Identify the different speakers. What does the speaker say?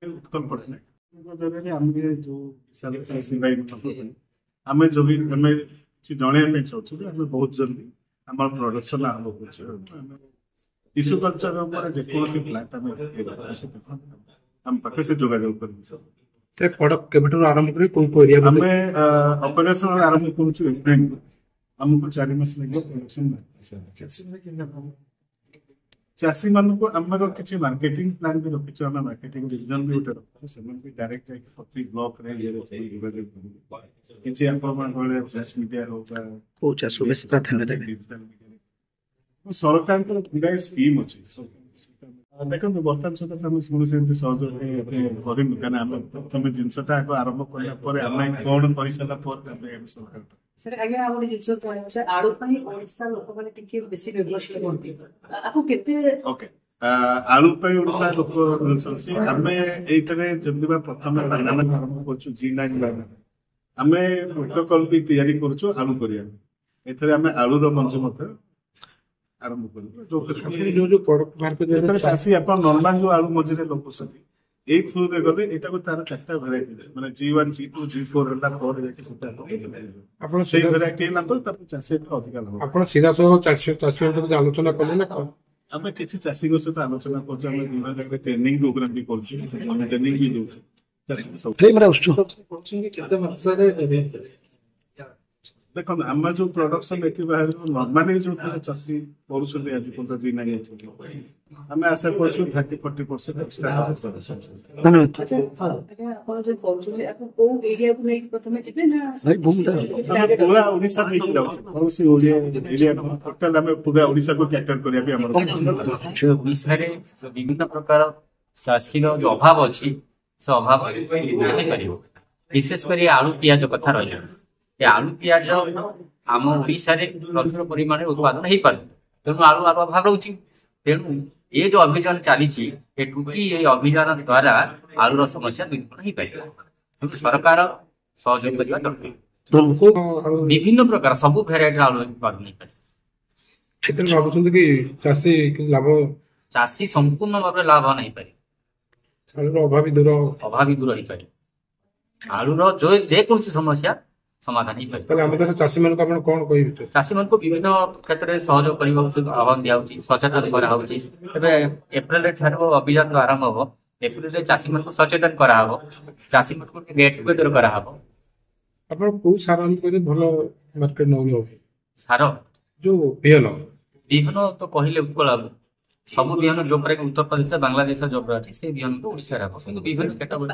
Speaker 1: उत्कल पट्टनायक आम जो चाषी भाई आम जो आम जनवाई चाहूँ आम बहुत जल्दी आम प्रोडक्शन आरंभ कर टिश्यू कल्चर जेकोसी प्लांट आम पाखे से जोगाजोग कर
Speaker 2: प्रोडक्ट केबेठू आरंभ करी कोन को एरिया
Speaker 1: आम ऑपरेशन आरंभ करूछु एप्रिल हमको 4 मास लगे प्रोडक्शन चाषी मान को आमर किसी मार्केटिंग प्लान भी रखी आम मार्केटिंग डिविजन भी गोटे रखु से डायरेक्ट प्रति ब्लॉक किसी प्रेस मीडिया हो डिजिटल मीडिया सरकार गुड़ाए स्कीम अच्छी देखो बर्तमान सुधा आम शुणुचे सहयोग करूँ क्या प्रथम जिनसा आरंभ कला कौन कर सरकार
Speaker 3: सर आज्ञा गोटे जिन आलू ओडिशा लोक मैंने टिके बेसी व्यवस्थित करती आपको केते
Speaker 1: ओके आलू ओडिशा लोक आम ये जदि प्रथम आरंभ कर G9 आम प्रोटोकॉल भी तैयारी करूँ आलू कर आम आलूर मंज आरंभ कर
Speaker 2: जो प्रोडक्ट मार्केट
Speaker 1: चाषी आप नॉर्मल जो आलू मझे लोग ये थ्रू रे गले एटा को तार चारटा वैरायटी माने G1 G2 G4 हला पर जाके सेटा आपण से वैरायटी ना पर तब चाषी अधिक लाभ
Speaker 2: आपण सीधा सो चाषी सहित आलोचना करले ना
Speaker 1: आम किसी चाषी सहित आलोचना कर विभिन्न जगह ट्रेनिंग प्रोग्राम भी कर ट्रेनिंग भी दे देखो आम जो प्रोडक्शन ये बाहर नॉर्मली जो चाषी कर आज पर्यटन आम आशा कर 30-40% एक्स्ट्रा
Speaker 2: धन्यवाद
Speaker 3: अच्छा आपण जो करछले आपको को एरिया को नहीं प्रथमे जिबे ना
Speaker 2: भाई भूमिका
Speaker 1: पूरा ओडिसा में जाउ कौन सी ओडिया एरिया टोटल आम पूरा ओडिसा को कैटर करिया भी हमर
Speaker 4: ओडिसा रे विभिन्न प्रकार चाषी जो अभाव अछि से अभाव नहीं परिबो विशेष करी आलू पियाज कथा रहिला ये आलू पियाज आम ओडिशा रे प्रचुर परिमाण उत्पादन हो पारे तेणु आलू अभाव रोचे तेणु ये जो अभियान चली ये अभियान द्वारा आलूर समस्या दूरीकरण हो पारे सरकार सहयोग करने दरकार विभिन्न प्रकार सब भेराइटी आलू उत्पादन हो चाषी संपूर्ण भाव लाभ नहीं पारे अभावी दूर हो पारे आलूर जो जेकोसी समस्या समाधान ही पारे
Speaker 2: चाषी मान कौन कह
Speaker 4: चाषी मान को विभिन्न क्षेत्र में सहयोग करने आह्वान दिखाई सचेतन कराई एप्रिल अभियान जो आरंभ हम एप्रिल चाषी मान को सचेतन कराव चाषी मान को गेट टुगेदर कराव
Speaker 2: सार भल मार्केट नौ
Speaker 4: सार
Speaker 2: जो बिहन
Speaker 4: बिहन तो कहले उत्कल सब बिहन जो उत्तर प्रदेश बांग्लादेश जो अच्छे से बिहन को ओडिशा विभिन्न कैटेगोरी